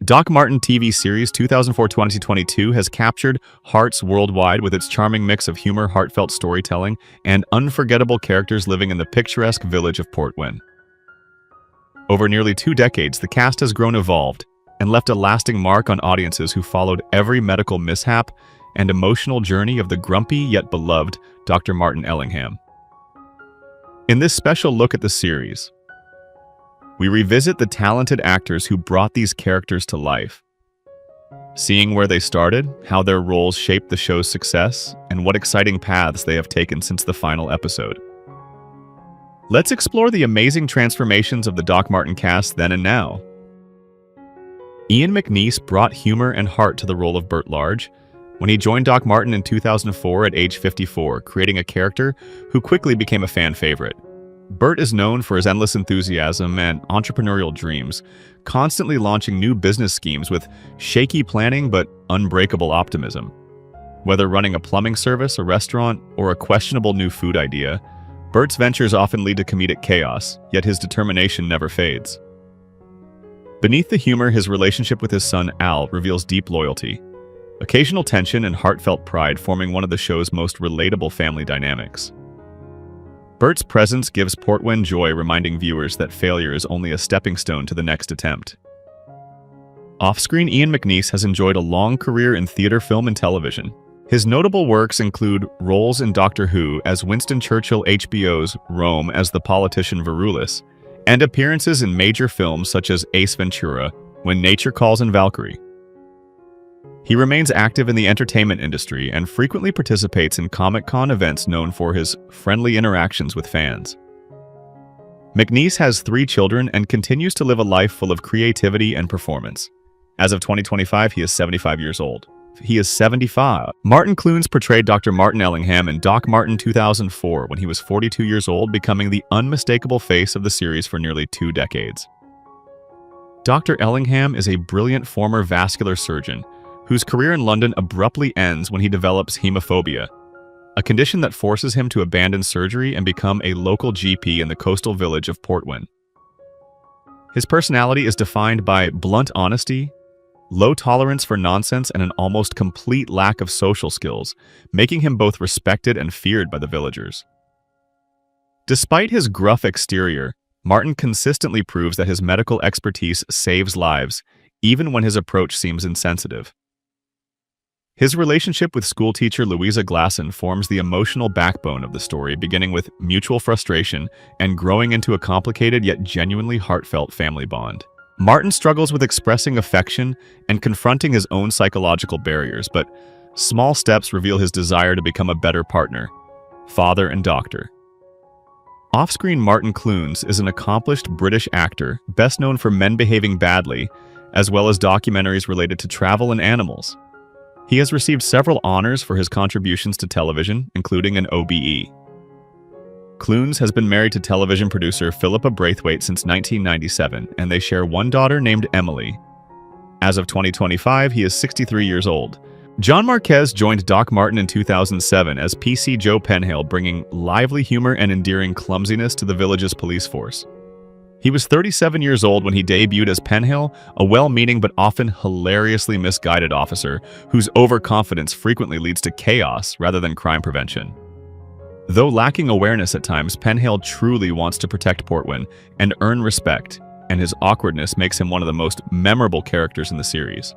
Doc Martin TV series 2004-2022 has captured hearts worldwide with its charming mix of humor, heartfelt storytelling, and unforgettable characters living in the picturesque village of Portwenn. Over nearly 2 decades, the cast has grown evolved and left a lasting mark on audiences who followed every medical mishap and emotional journey of the grumpy yet beloved Dr. Martin Ellingham. In this special look at the series, we revisit the talented actors who brought these characters to life, seeing where they started, how their roles shaped the show's success, and what exciting paths they have taken since the final episode. Let's explore the amazing transformations of the Doc Martin cast then and now. Ian McNeice brought humor and heart to the role of Bert Large when he joined Doc Martin in 2004 at age 54, creating a character who quickly became a fan favorite. Bert is known for his endless enthusiasm and entrepreneurial dreams, constantly launching new business schemes with shaky planning but unbreakable optimism. Whether running a plumbing service, a restaurant, or a questionable new food idea, Bert's ventures often lead to comedic chaos, yet his determination never fades. Beneath the humor, his relationship with his son Al reveals deep loyalty, occasional tension and heartfelt pride forming one of the show's most relatable family dynamics. Bert's presence gives Portwenn joy, reminding viewers that failure is only a stepping stone to the next attempt. Off-screen, Ian McNeice has enjoyed a long career in theater, film, and television. His notable works include roles in Doctor Who as Winston Churchill, HBO's Rome as the politician Verulus, and appearances in major films such as Ace Ventura, When Nature Calls, and Valkyrie. He remains active in the entertainment industry and frequently participates in Comic-Con events known for his friendly interactions with fans. McNeice has 3 children and continues to live a life full of creativity and performance. As of 2025, he is 75 years old. He is 75. Martin Clunes portrayed Dr. Martin Ellingham in Doc Martin 2004 when he was 42 years old, becoming the unmistakable face of the series for nearly 2 decades. Dr. Ellingham is a brilliant former vascular surgeon whose career in London abruptly ends when he develops hemophobia, a condition that forces him to abandon surgery and become a local GP in the coastal village of Portwenn. His personality is defined by blunt honesty, low tolerance for nonsense, and an almost complete lack of social skills, making him both respected and feared by the villagers. Despite his gruff exterior, Martin consistently proves that his medical expertise saves lives, even when his approach seems insensitive. His relationship with schoolteacher Louisa Glasson forms the emotional backbone of the story, beginning with mutual frustration and growing into a complicated yet genuinely heartfelt family bond. Martin struggles with expressing affection and confronting his own psychological barriers, but small steps reveal his desire to become a better partner, father, and doctor. Off-screen, Martin Clunes is an accomplished British actor, best known for Men Behaving Badly, as well as documentaries related to travel and animals. He has received several honors for his contributions to television, including an OBE. Clunes has been married to television producer Philippa Braithwaite since 1997, and they share one daughter named Emily. As of 2025, he is 63 years old. John Marquez joined Doc Martin in 2007 as PC Joe Penhale, bringing lively humor and endearing clumsiness to the village's police force. He was 37 years old when he debuted as Penhale, a well-meaning but often hilariously misguided officer whose overconfidence frequently leads to chaos rather than crime prevention. Though lacking awareness at times, Penhale truly wants to protect Portwenn and earn respect, and his awkwardness makes him one of the most memorable characters in the series.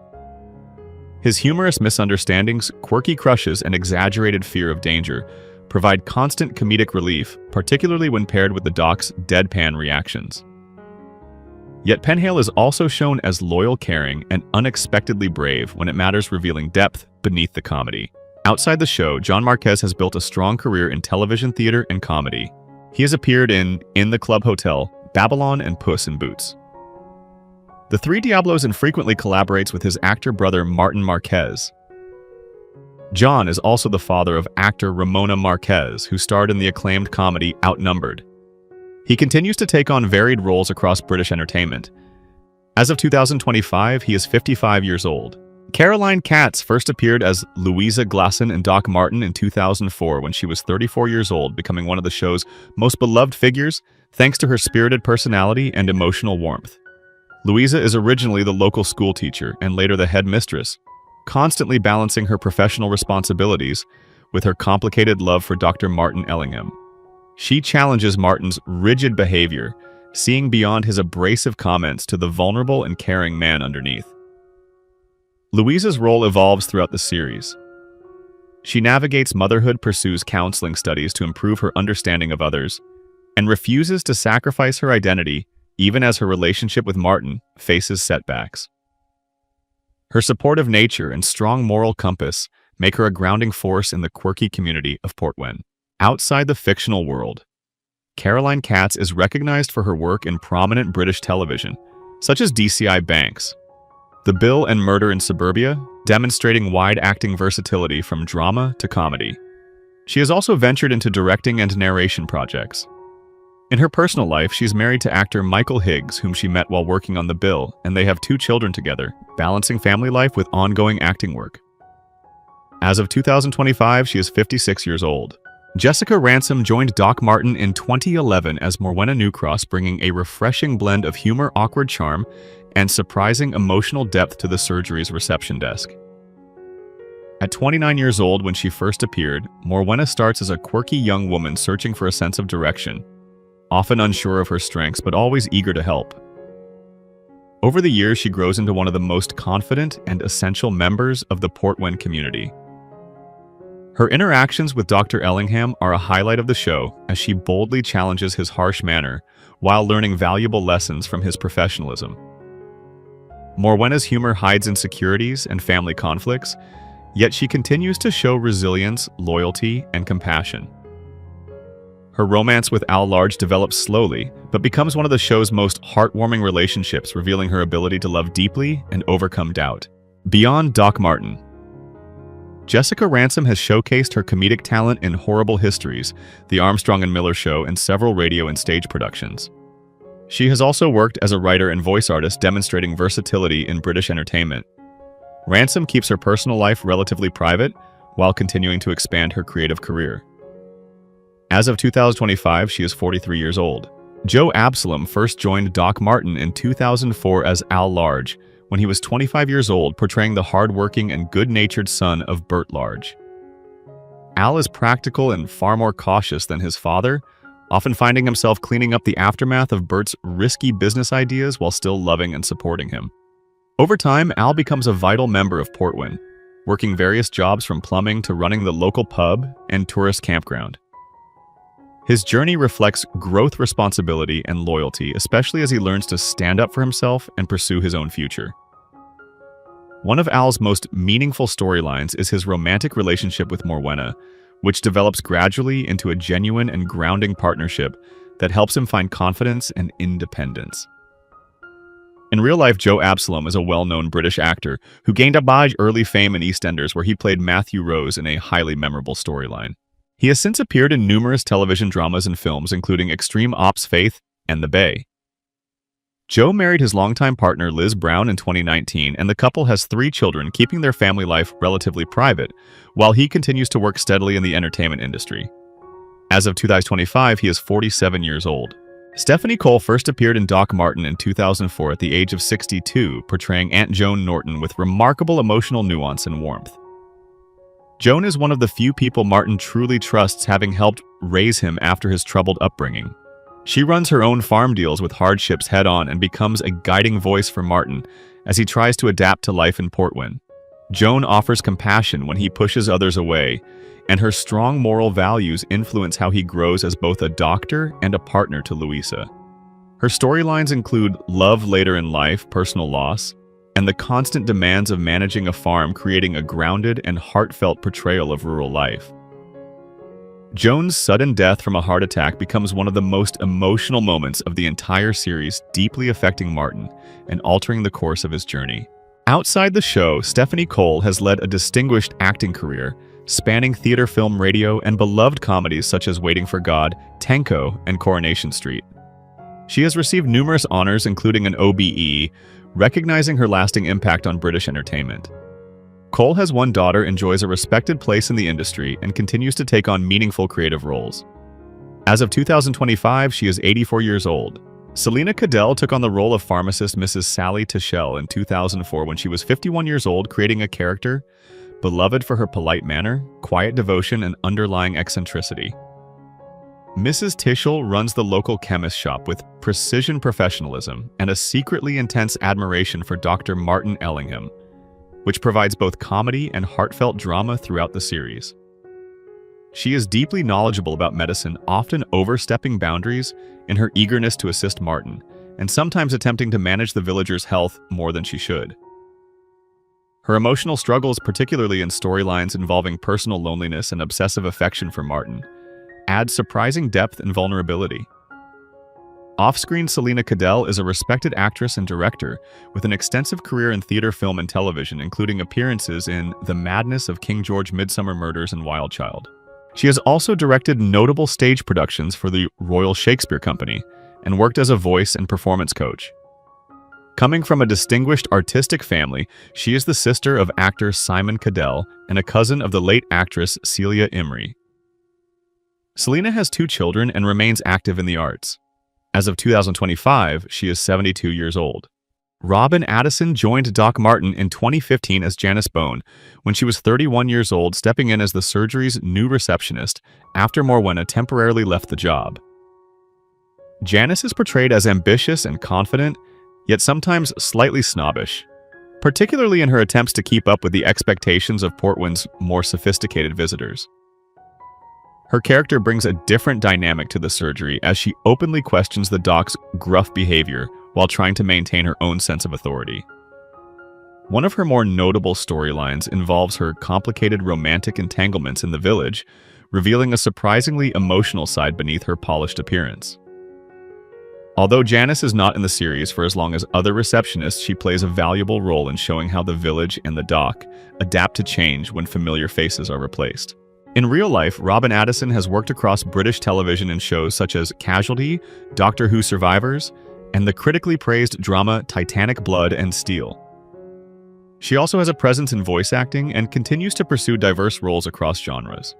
His humorous misunderstandings, quirky crushes, and exaggerated fear of danger provide constant comedic relief, particularly when paired with the Doc's deadpan reactions. Yet Penhale is also shown as loyal, caring, and unexpectedly brave when it matters, revealing depth beneath the comedy. Outside the show, John Marquez has built a strong career in television, theater, and comedy. He has appeared in the Club Hotel, Babylon, and Puss in Boots. The Three Diablos infrequently collaborates with his actor brother Martin Marquez. John is also the father of actor Ramona Marquez, who starred in the acclaimed comedy Outnumbered. He continues to take on varied roles across British entertainment. As of 2025, he is 55 years old. Caroline Katz first appeared as Louisa Glasson in Doc Martin in 2004 when she was 34 years old, becoming one of the show's most beloved figures thanks to her spirited personality and emotional warmth. Louisa is originally the local school teacher and later the headmistress, constantly balancing her professional responsibilities with her complicated love for Dr. Martin Ellingham. She challenges Martin's rigid behavior, seeing beyond his abrasive comments to the vulnerable and caring man underneath. Louisa's role evolves throughout the series. She navigates motherhood, pursues counseling studies to improve her understanding of others, and refuses to sacrifice her identity even as her relationship with Martin faces setbacks. Her supportive nature and strong moral compass make her a grounding force in the quirky community of Portwenn. Outside the fictional world, Caroline Katz is recognized for her work in prominent British television, such as DCI Banks, The Bill and Murder in Suburbia, demonstrating wide acting versatility from drama to comedy. She has also ventured into directing and narration projects. In her personal life, she's married to actor Michael Higgs, whom she met while working on The Bill, and they have 2 children together, balancing family life with ongoing acting work. As of 2025, she is 56 years old. Jessica Ransom joined Doc Martin in 2011 as Morwenna Newcross, bringing a refreshing blend of humor, awkward charm, and surprising emotional depth to the surgery's reception desk. At 29 years old when she first appeared, Morwenna starts as a quirky young woman searching for a sense of direction, often unsure of her strengths but always eager to help. Over the years, she grows into one of the most confident and essential members of the Portwenn community. Her interactions with Dr. Ellingham are a highlight of the show as she boldly challenges his harsh manner while learning valuable lessons from his professionalism. Morwenna's humor hides insecurities and family conflicts, yet she continues to show resilience, loyalty, and compassion. Her romance with Al Large develops slowly, but becomes one of the show's most heartwarming relationships, revealing her ability to love deeply and overcome doubt. Beyond Doc Martin, Jessica Ransom has showcased her comedic talent in Horrible Histories, The Armstrong and Miller Show, and several radio and stage productions. She has also worked as a writer and voice artist, demonstrating versatility in British entertainment. Ransom keeps her personal life relatively private while continuing to expand her creative career. As of 2025, she is 43 years old. Joe Absalom first joined Doc Martin in 2004 as Al Large, when he was 25 years old, portraying the hard-working and good-natured son of Bert Large. Al is practical and far more cautious than his father, often finding himself cleaning up the aftermath of Bert's risky business ideas while still loving and supporting him. Over time, Al becomes a vital member of Portwenn, working various jobs from plumbing to running the local pub and tourist campground. His journey reflects growth, responsibility, and loyalty, especially as he learns to stand up for himself and pursue his own future. One of Al's most meaningful storylines is his romantic relationship with Morwenna, which develops gradually into a genuine and grounding partnership that helps him find confidence and independence. In real life, Joe Absalom is a well-known British actor who gained a large early fame in EastEnders, where he played Matthew Rose in a highly memorable storyline. He has since appeared in numerous television dramas and films, including Extreme Ops: Faith and The Bay. Joe married his longtime partner Liz Brown in 2019, and the couple has 3 children, keeping their family life relatively private, while he continues to work steadily in the entertainment industry. As of 2025, he is 47 years old. Stephanie Cole first appeared in Doc Martin in 2004 at the age of 62, portraying Aunt Joan Norton with remarkable emotional nuance and warmth. Joan is one of the few people Martin truly trusts, having helped raise him after his troubled upbringing. She runs her own farm, deals with hardships head-on, and becomes a guiding voice for Martin as he tries to adapt to life in Portwenn. Joan offers compassion when he pushes others away, and her strong moral values influence how he grows as both a doctor and a partner to Louisa. Her storylines include love later in life, personal loss, and the constant demands of managing a farm, creating a grounded and heartfelt portrayal of rural life. Joan's sudden death from a heart attack becomes one of the most emotional moments of the entire series, deeply affecting Martin and altering the course of his journey. Outside the show, Stephanie Cole has led a distinguished acting career, spanning theater, film, radio, and beloved comedies such as Waiting for God, Tenko, and Coronation Street. She has received numerous honors, including an OBE, recognizing her lasting impact on British entertainment. Cole has one daughter, enjoys a respected place in the industry, and continues to take on meaningful creative roles. As of 2025, she is 84 years old. Selina Cadell took on the role of pharmacist Mrs. Sally Tishell in 2004 when she was 51 years old, creating a character beloved for her polite manner, quiet devotion, and underlying eccentricity. Mrs. Tishell runs the local chemist shop with precision professionalism and a secretly intense admiration for Dr. Martin Ellingham, which provides both comedy and heartfelt drama throughout the series. She is deeply knowledgeable about medicine, often overstepping boundaries in her eagerness to assist Martin, and sometimes attempting to manage the villagers' health more than she should. Her emotional struggles, particularly in storylines involving personal loneliness and obsessive affection for Martin, add surprising depth and vulnerability. Off-screen, Selina Cadell is a respected actress and director with an extensive career in theater, film, and television, including appearances in The Madness of King George, Midsummer Murders, and Wild Child. She has also directed notable stage productions for the Royal Shakespeare Company and worked as a voice and performance coach. Coming from a distinguished artistic family, she is the sister of actor Simon Cadell and a cousin of the late actress Celia Imrie. Selina has 2 children and remains active in the arts. As of 2025, she is 72 years old. Robin Addison joined Doc Martin in 2015 as Janice Bone when she was 31 years old, stepping in as the surgery's new receptionist after Morwenna temporarily left the job. Janice is portrayed as ambitious and confident, yet sometimes slightly snobbish, particularly in her attempts to keep up with the expectations of Portwenn's more sophisticated visitors. Her character brings a different dynamic to the surgery as she openly questions the doc's gruff behavior while trying to maintain her own sense of authority. One of her more notable storylines involves her complicated romantic entanglements in the village, revealing a surprisingly emotional side beneath her polished appearance. Although Janice is not in the series for as long as other receptionists, she plays a valuable role in showing how the village and the doc adapt to change when familiar faces are replaced. In real life, Robin Addison has worked across British television in shows such as Casualty, Doctor Who Survivors, and the critically praised drama Titanic Blood and Steel. She also has a presence in voice acting and continues to pursue diverse roles across genres.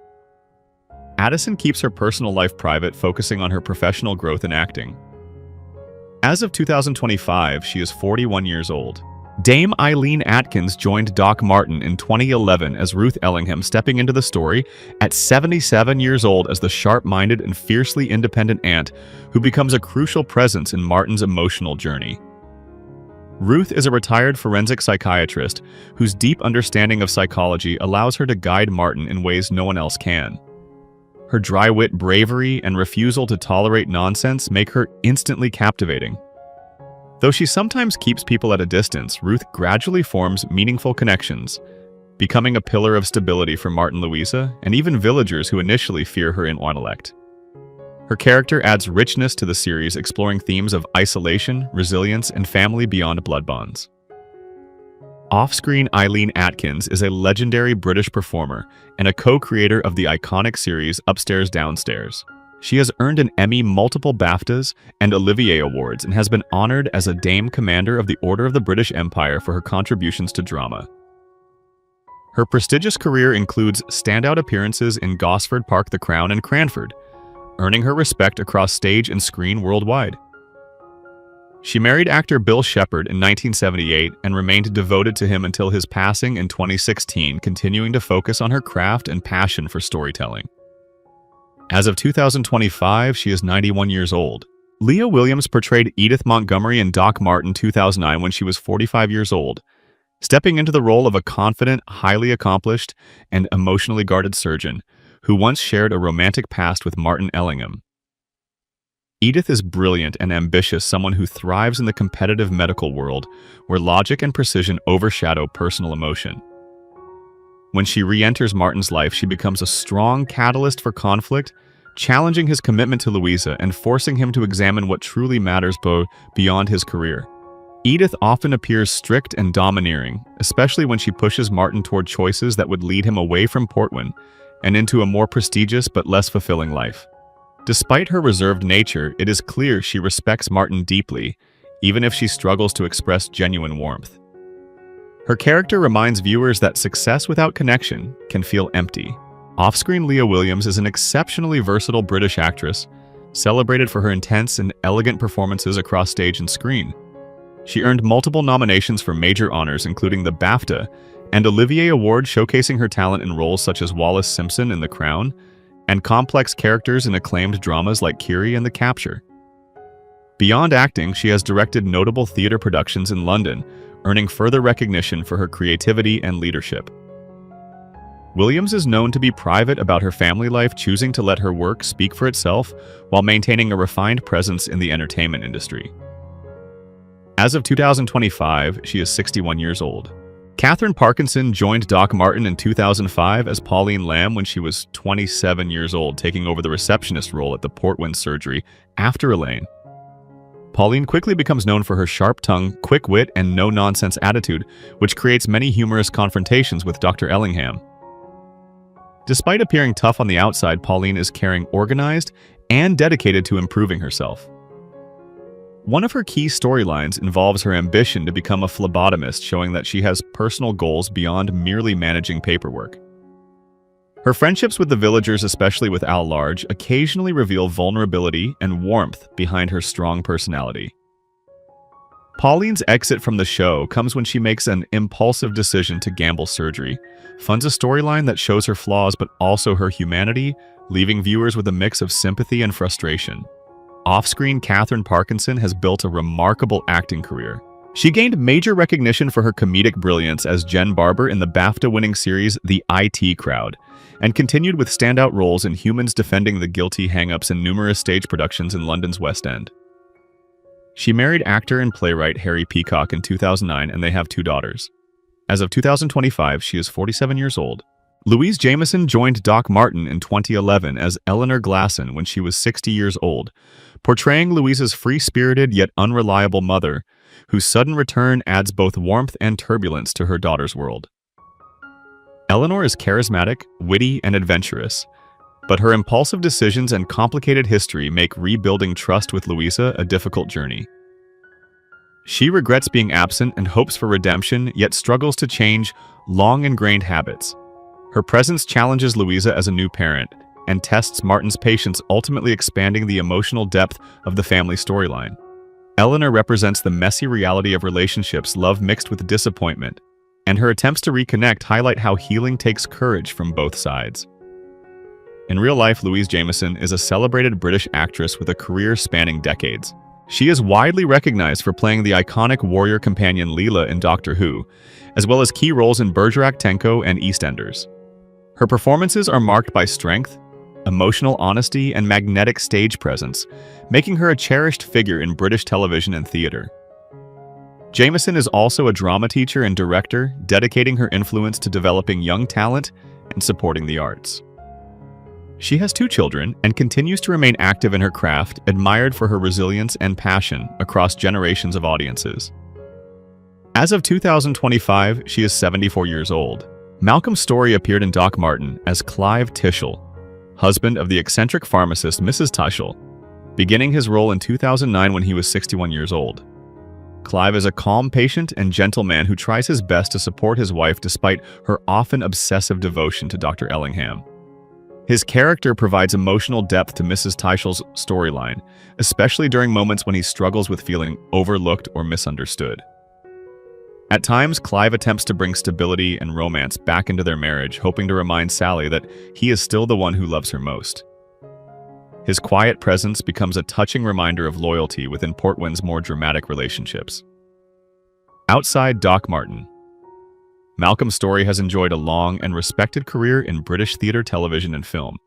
Addison keeps her personal life private, focusing on her professional growth in acting. As of 2025, she is 41 years old. Dame Eileen Atkins joined Doc Martin in 2011 as Ruth Ellingham, stepping into the story at 77 years old as the sharp-minded and fiercely independent aunt who becomes a crucial presence in Martin's emotional journey. Ruth is a retired forensic psychiatrist whose deep understanding of psychology allows her to guide Martin in ways no one else can. Her dry wit, bravery, and refusal to tolerate nonsense make her instantly captivating. Though she sometimes keeps people at a distance, Ruth gradually forms meaningful connections, becoming a pillar of stability for Martin, Louisa, and even villagers who initially fear her intellect. Her character adds richness to the series, exploring themes of isolation, resilience, and family beyond blood bonds. Off-screen, Eileen Atkins is a legendary British performer and a co-creator of the iconic series Upstairs Downstairs. She has earned an Emmy, multiple BAFTAs, and Olivier Awards, and has been honored as a Dame Commander of the Order of the British Empire for her contributions to drama. Her prestigious career includes standout appearances in Gosford Park, The Crown, and Cranford, earning her respect across stage and screen worldwide. She married actor Bill Shepherd in 1978 and remained devoted to him until his passing in 2016, continuing to focus on her craft and passion for storytelling. As of 2025, she is 91 years old. Leah Williams portrayed Edith Montgomery in Doc Martin 2009 when she was 45 years old, stepping into the role of a confident, highly accomplished, and emotionally guarded surgeon who once shared a romantic past with Martin Ellingham. Edith is brilliant and ambitious, someone who thrives in the competitive medical world where logic and precision overshadow personal emotion. When she re-enters Martin's life, she becomes a strong catalyst for conflict, challenging his commitment to Louisa and forcing him to examine what truly matters beyond his career. Edith often appears strict and domineering, especially when she pushes Martin toward choices that would lead him away from Portwenn and into a more prestigious but less fulfilling life. Despite her reserved nature, it is clear she respects Martin deeply, even if she struggles to express genuine warmth. Her character reminds viewers that success without connection can feel empty. Off-screen, Leah Williams is an exceptionally versatile British actress, celebrated for her intense and elegant performances across stage and screen. She earned multiple nominations for major honors, including the BAFTA and Olivier Award, showcasing her talent in roles such as Wallis Simpson in The Crown and complex characters in acclaimed dramas like Kiri and The Capture. Beyond acting, she has directed notable theater productions in London, earning further recognition for her creativity and leadership. Williams is known to be private about her family life, choosing to let her work speak for itself while maintaining a refined presence in the entertainment industry. As of 2025, she is 61 years old. Catherine Parkinson joined Doc Martin in 2005 as Pauline Lamb when she was 27 years old, taking over the receptionist role at the Portwenn surgery after Elaine. Pauline quickly becomes known for her sharp tongue, quick wit, and no-nonsense attitude, which creates many humorous confrontations with Dr. Ellingham. Despite appearing tough on the outside, Pauline is caring, organized, and dedicated to improving herself. One of her key storylines involves her ambition to become a phlebotomist, showing that she has personal goals beyond merely managing paperwork. Her friendships with the villagers, especially with Al Large, occasionally reveal vulnerability and warmth behind her strong personality. Pauline's exit from the show comes when she makes an impulsive decision to gamble surgery, funds a storyline that shows her flaws but also her humanity, leaving viewers with a mix of sympathy and frustration. Off-screen, Catherine Parkinson has built a remarkable acting career. She gained major recognition for her comedic brilliance as Jen Barber in the BAFTA-winning series The IT Crowd, and continued with standout roles in Humans Defending the Guilty Hang-Ups and numerous stage productions in London's West End. She married actor and playwright Harry Peacock in 2009, and they have 2 daughters. As of 2025, she is 47 years old. Louise Jameson joined Doc Martin in 2011 as Eleanor Glasson when she was 60 years old, portraying Louisa's free-spirited yet unreliable mother, whose sudden return adds both warmth and turbulence to her daughter's world. Eleanor is charismatic, witty, and adventurous, but her impulsive decisions and complicated history make rebuilding trust with Louisa a difficult journey. She regrets being absent and hopes for redemption, yet struggles to change long-ingrained habits. Her presence challenges Louisa as a new parent and tests Martin's patience, ultimately expanding the emotional depth of the family storyline. Eleanor represents the messy reality of relationships, love mixed with disappointment, and her attempts to reconnect highlight how healing takes courage from both sides. In real life, Louise Jameson is a celebrated British actress with a career spanning decades. She is widely recognized for playing the iconic warrior companion Leela in Doctor Who, as well as key roles in Bergerac Tenko and EastEnders. Her performances are marked by strength, emotional honesty, and magnetic stage presence, making her a cherished figure in British television and theater. Jameson is also a drama teacher and director, dedicating her influence to developing young talent and supporting the arts. She has 2 children and continues to remain active in her craft, admired for her resilience and passion across generations of audiences. As of 2025, she is 74 years old. Malcolm Story appeared in Doc Martin as Clive Tishell, husband of the eccentric pharmacist Mrs. Tishell, beginning his role in 2009 when he was 61 years old. Clive is a calm, patient, and gentle man who tries his best to support his wife despite her often obsessive devotion to Dr. Ellingham. His character provides emotional depth to Mrs. Tishell's storyline, especially during moments when he struggles with feeling overlooked or misunderstood. At times, Clive attempts to bring stability and romance back into their marriage, hoping to remind Sally that he is still the one who loves her most. His quiet presence becomes a touching reminder of loyalty within Portwenn's more dramatic relationships. Outside Doc Martin, Malcolm Story has enjoyed a long and respected career in British theatre, television, and film,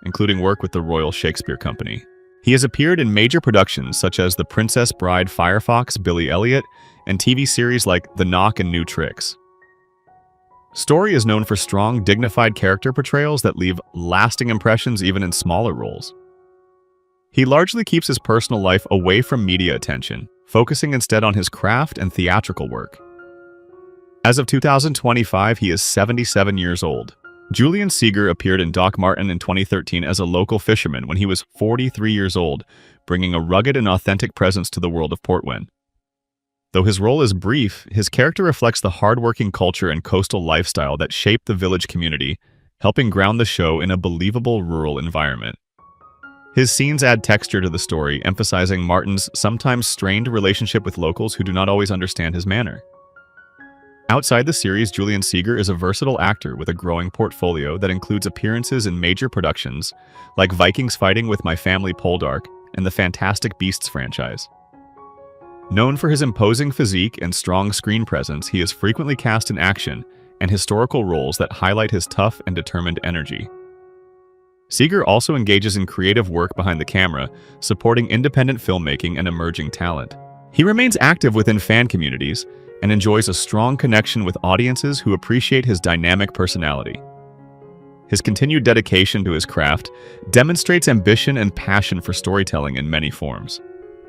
including work with the Royal Shakespeare Company. He has appeared in major productions such as The Princess Bride, Firefox, Billy Elliot, and TV series like The Knock and New Tricks. Story is known for strong, dignified character portrayals that leave lasting impressions even in smaller roles. He largely keeps his personal life away from media attention, focusing instead on his craft and theatrical work. As of 2025, he is 77 years old. Julian Seeger appeared in Doc Martin in 2013 as a local fisherman when he was 43 years old, bringing a rugged and authentic presence to the world of Portwenn. Though his role is brief, his character reflects the hardworking culture and coastal lifestyle that shaped the village community, helping ground the show in a believable rural environment. His scenes add texture to the story, emphasizing Martin's sometimes strained relationship with locals who do not always understand his manner. Outside the series, Julian Seeger is a versatile actor with a growing portfolio that includes appearances in major productions like Vikings Fighting with My Family Poldark and the Fantastic Beasts franchise. Known for his imposing physique and strong screen presence, he is frequently cast in action and historical roles that highlight his tough and determined energy. Seeger also engages in creative work behind the camera, supporting independent filmmaking and emerging talent. He remains active within fan communities and enjoys a strong connection with audiences who appreciate his dynamic personality. His continued dedication to his craft demonstrates ambition and passion for storytelling in many forms.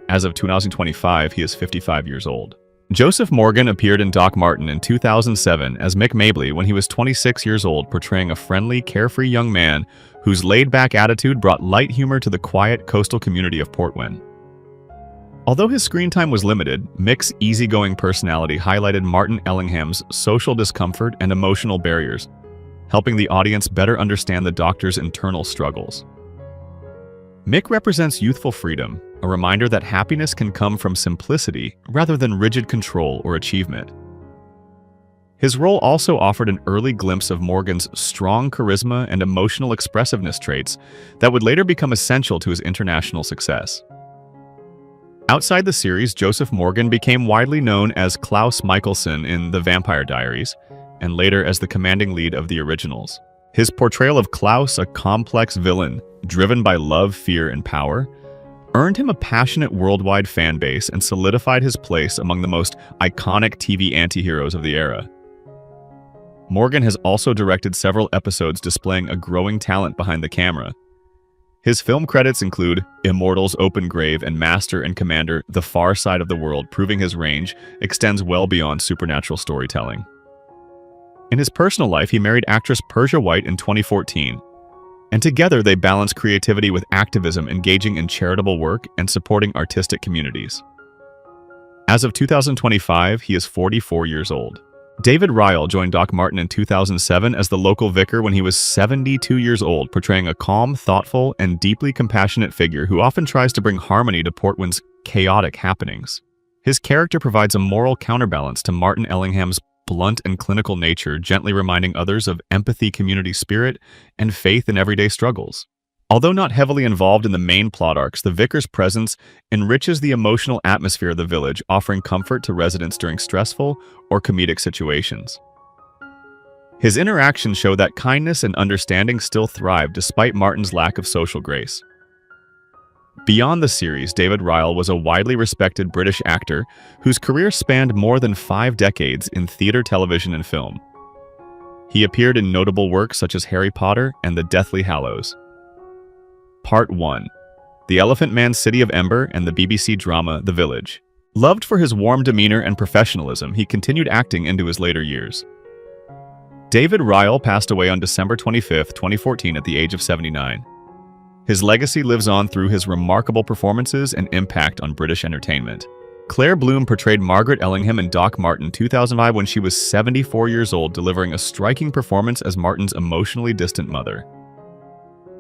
As of 2025, he is 55 years old. Joseph Morgan appeared in Doc Martin in 2007 as Mick Mabley when he was 26 years old, portraying a friendly, carefree young man whose laid-back attitude brought light humor to the quiet coastal community of Portwenn. Although his screen time was limited, Mick's easygoing personality highlighted Martin Ellingham's social discomfort and emotional barriers, helping the audience better understand the Doctor's internal struggles. Mick represents youthful freedom, a reminder that happiness can come from simplicity rather than rigid control or achievement. His role also offered an early glimpse of Morgan's strong charisma and emotional expressiveness traits that would later become essential to his international success. Outside the series, Joseph Morgan became widely known as Klaus Michelson in The Vampire Diaries, and later as the commanding lead of the originals. His portrayal of Klaus, a complex villain driven by love, fear, and power, earned him a passionate worldwide fan base and solidified his place among the most iconic TV anti-heroes of the era. Morgan has also directed several episodes displaying a growing talent behind the camera. His film credits include Immortals: Open Grave and Master and Commander: The Far Side of the World, proving his range extends well beyond supernatural storytelling. In his personal life, he married actress Persia White in 2014, and together they balance creativity with activism, engaging in charitable work and supporting artistic communities. As of 2025, he is 44 years old. David Ryle joined Doc Martin in 2007 as the local vicar when he was 72 years old, portraying a calm, thoughtful, and deeply compassionate figure who often tries to bring harmony to Portwenn's chaotic happenings. His character provides a moral counterbalance to Martin Ellingham's blunt and clinical nature, gently reminding others of empathy, community spirit, and faith in everyday struggles. Although not heavily involved in the main plot arcs, the vicar's presence enriches the emotional atmosphere of the village, offering comfort to residents during stressful or comedic situations. His interactions show that kindness and understanding still thrive despite Martin's lack of social grace. Beyond the series, David Ryle was a widely respected British actor whose career spanned more than 5 decades in theatre, television, and film. He appeared in notable works such as Harry Potter and The Deathly Hallows. Part 1. The Elephant Man's City of Ember and the BBC drama The Village. Loved for his warm demeanor and professionalism, he continued acting into his later years. David Ryle passed away on December 25, 2014 at the age of 79. His legacy lives on through his remarkable performances and impact on British entertainment. Claire Bloom portrayed Margaret Ellingham in Doc Martin 2005 when she was 74 years old, delivering a striking performance as Martin's emotionally distant mother.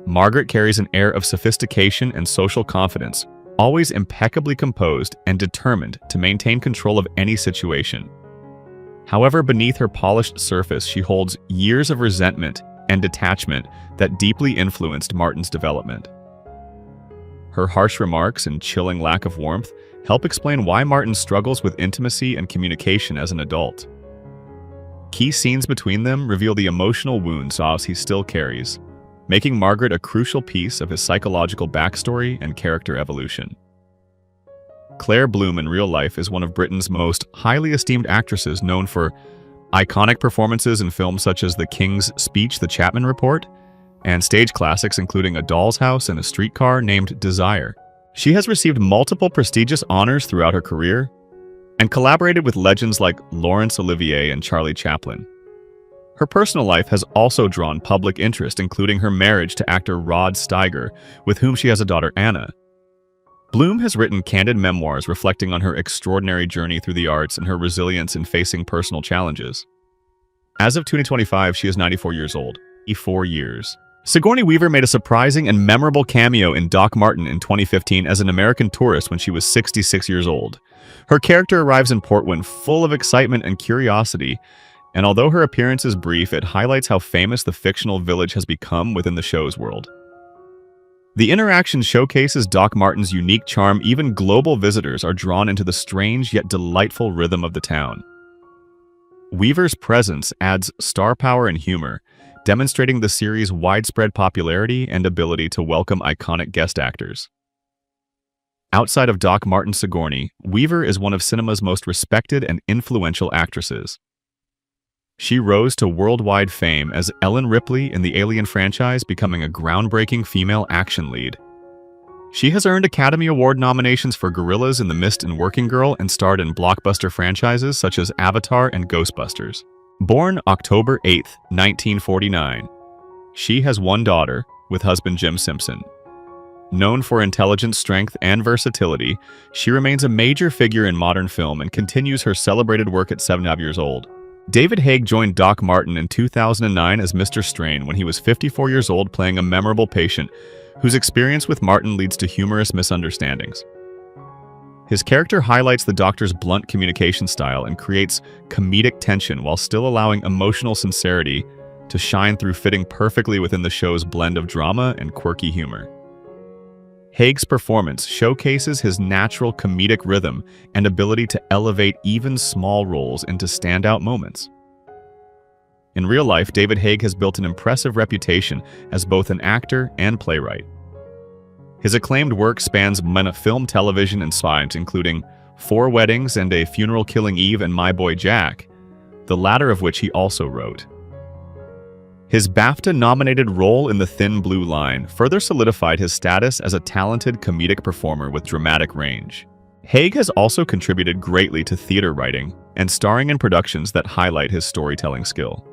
Margaret carries an air of sophistication and social confidence, always impeccably composed and determined to maintain control of any situation. However, beneath her polished surface, she holds years of resentment and detachment that deeply influenced Martin's development. Her harsh remarks and chilling lack of warmth help explain why Martin struggles with intimacy and communication as an adult. Key scenes between them reveal the emotional wounds he still carries, making Margaret a crucial piece of his psychological backstory and character evolution. Claire Bloom in real life is one of Britain's most highly esteemed actresses, known for iconic performances in films such as The King's Speech, The Chapman Report, and stage classics including A Doll's House and A Streetcar Named Desire. She has received multiple prestigious honors throughout her career and collaborated with legends like Laurence Olivier and Charlie Chaplin. Her personal life has also drawn public interest, including her marriage to actor Rod Steiger, with whom she has a daughter, Anna. Bloom has written candid memoirs reflecting on her extraordinary journey through the arts and her resilience in facing personal challenges. As of 2025, she is 94 years old. 4 years. Sigourney Weaver made a surprising and memorable cameo in Doc Martin in 2015 as an American tourist when she was 66 years old. Her character arrives in Portwenn full of excitement and curiosity, and although her appearance is brief, it highlights how famous the fictional village has become within the show's world. The interaction showcases Doc Martin's unique charm. Even global visitors are drawn into the strange yet delightful rhythm of the town. Weaver's presence adds star power and humor, demonstrating the series' widespread popularity and ability to welcome iconic guest actors. Outside of Doc Martin, Sigourney Weaver is one of cinema's most respected and influential actresses. She rose to worldwide fame as Ellen Ripley in the Alien franchise, becoming a groundbreaking female action lead. She has earned Academy Award nominations for Gorillas in the Mist and Working Girl, and starred in blockbuster franchises such as Avatar and Ghostbusters. Born October 8, 1949, she has one daughter with husband Jim Simpson. Known for intelligence, strength, and versatility, she remains a major figure in modern film and continues her celebrated work at 75 years old. David Haig joined Doc Martin in 2009 as Mr. Strain when he was 54 years old, playing a memorable patient whose experience with Martin leads to humorous misunderstandings. His character highlights the doctor's blunt communication style and creates comedic tension while still allowing emotional sincerity to shine through, fitting perfectly within the show's blend of drama and quirky humor. Haig's performance showcases his natural comedic rhythm and ability to elevate even small roles into standout moments. In real life, David Haig has built an impressive reputation as both an actor and playwright. His acclaimed work spans film, television, and science, including 4 Weddings and A Funeral, Killing Eve, and My Boy Jack, the latter of which he also wrote. His BAFTA-nominated role in The Thin Blue Line further solidified his status as a talented comedic performer with dramatic range. Haig has also contributed greatly to theater writing and starring in productions that highlight his storytelling skill.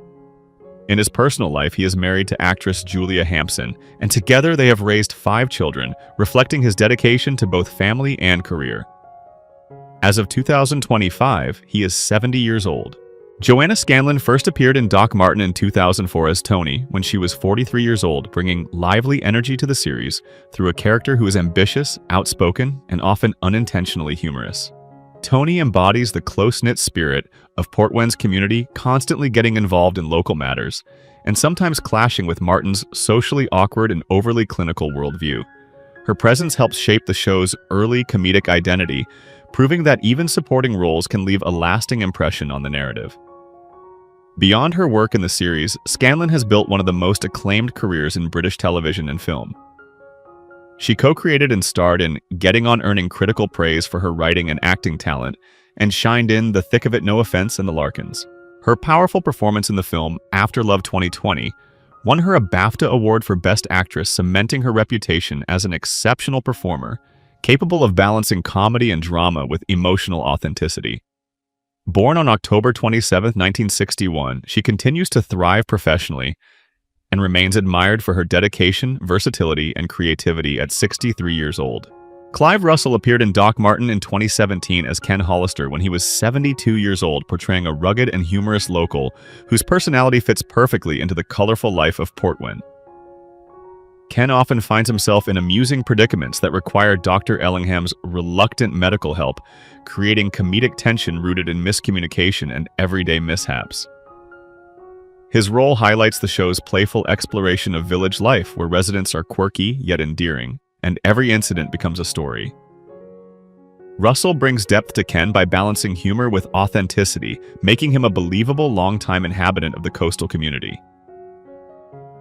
In his personal life, he is married to actress Julia Hampson, and together they have raised 5 children, reflecting his dedication to both family and career. As of 2025, he is 70 years old. Joanna Scanlon first appeared in Doc Martin in 2004 as Toni when she was 43 years old, bringing lively energy to the series through a character who is ambitious, outspoken, and often unintentionally humorous. Toni embodies the close-knit spirit of Portwenn's community, constantly getting involved in local matters, and sometimes clashing with Martin's socially awkward and overly clinical worldview. Her presence helps shape the show's early comedic identity, proving that even supporting roles can leave a lasting impression on the narrative. Beyond her work in the series, Scanlon has built one of the most acclaimed careers in British television and film. She co-created and starred in Getting On, earning critical praise for her writing and acting talent, and shined in The Thick of It, No Offense, and The Larkins. Her powerful performance in the film After Love 2020 won her a BAFTA Award for Best Actress, cementing her reputation as an exceptional performer, capable of balancing comedy and drama with emotional authenticity. Born on October 27, 1961, she continues to thrive professionally and remains admired for her dedication, versatility, and creativity at 63 years old. Clive Russell appeared in Doc Martin in 2017 as Ken Hollister when he was 72 years old, portraying a rugged and humorous local whose personality fits perfectly into the colorful life of Portwenn. Ken often finds himself in amusing predicaments that require Dr. Ellingham's reluctant medical help, creating comedic tension rooted in miscommunication and everyday mishaps. His role highlights the show's playful exploration of village life, where residents are quirky yet endearing, and every incident becomes a story. Russell brings depth to Ken by balancing humor with authenticity, making him a believable longtime inhabitant of the coastal community.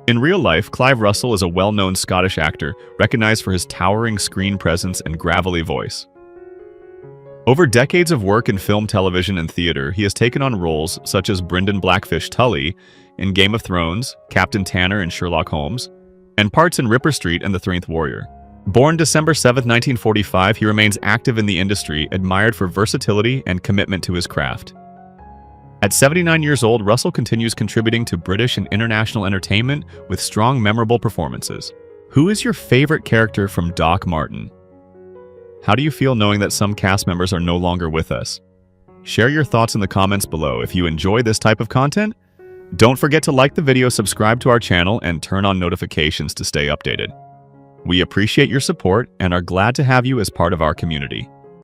In real life, Clive Russell is a well-known Scottish actor, recognized for his towering screen presence and gravelly voice. Over decades of work in film, television, and theater, he has taken on roles such as Brynden Blackfish Tully in Game of Thrones, Captain Tanner in Sherlock Holmes, and parts in Ripper Street and The 13th Warrior. Born December 7, 1945, he remains active in the industry, admired for versatility and commitment to his craft. At 79 years old, Russell continues contributing to British and international entertainment with strong, memorable performances. Who is your favorite character from Doc Martin? How do you feel knowing that some cast members are no longer with us? Share your thoughts in the comments below. If you enjoy this type of content, Don't forget to like the video, subscribe to our channel, and turn on notifications to stay updated. We appreciate your support and are glad to have you as part of our community.